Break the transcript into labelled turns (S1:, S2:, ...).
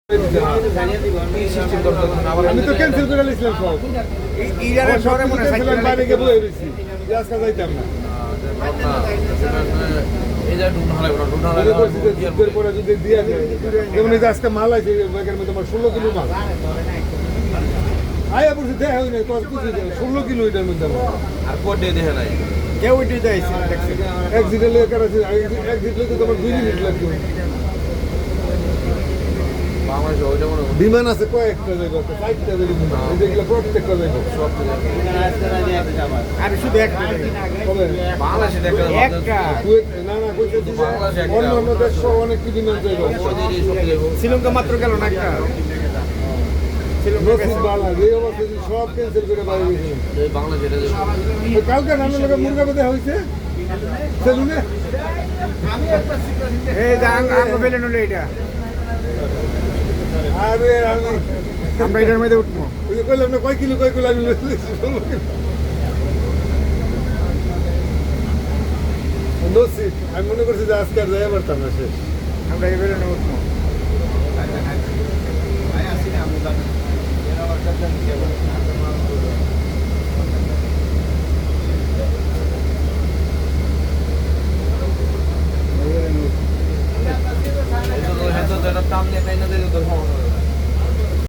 S1: আমি তো ক্যান্সেল করে নিয়েছিলাম সব
S2: ইরানের শহরে মনে হয়
S1: ক্যান্সেল বাইরে গিয়ে বয়ে রয়েছি আজকে যাইতাম না পরে যদি দিয়ে যেমন এই যে আজকে মাল আছে ব্যাগের মধ্যে আমার 16 কিলো মাল আয়া বলছি দেখা হয় না তোমার কিছু 16 কিলো এটার মধ্যে
S3: আর কোটে দেখে নাই
S2: কেউ উঠে যাইছে
S1: অ্যাক্সিডেন্ট লেগে আছে অ্যাক্সিডেন্ট তোমার 2 মিনিট লাগবে
S3: বাংলাদেশে ওইটা মনে হয়
S1: বিমান আছে কয়েকটা জায়গা আছে 5টা বিমান যেগুলো প্রত্যেকটা জায়গা সব
S2: আর শুধু একটা
S1: তবে
S3: বাংলাদেশে দেখা
S2: একটা
S1: না না কইতে দিছে অন্য দেশ অনেক কি বিমান জায়গা
S2: শ্রীলঙ্কা মাত্র গেল না একটা
S1: নসিব বালা যে অবস্থা সব ক্যান্সেল করে বাইরে গেছিলাম
S3: বাংলাদেশে
S1: কালকে নানার লোকের মুরগা বেঁধে হয়েছে সেলুনে
S2: এই যে আঙ্গ বেলেন হলো এটা
S1: আরে আমি
S2: আমরা এটার মধ্যে উঠবো
S1: ওই যে কইলাম না কয় কিলো আমি নসিব আমি মনে করছি যে আজকে আর যাই পারতাম না শেষ
S2: আমরা এই বেলেনে উঠবো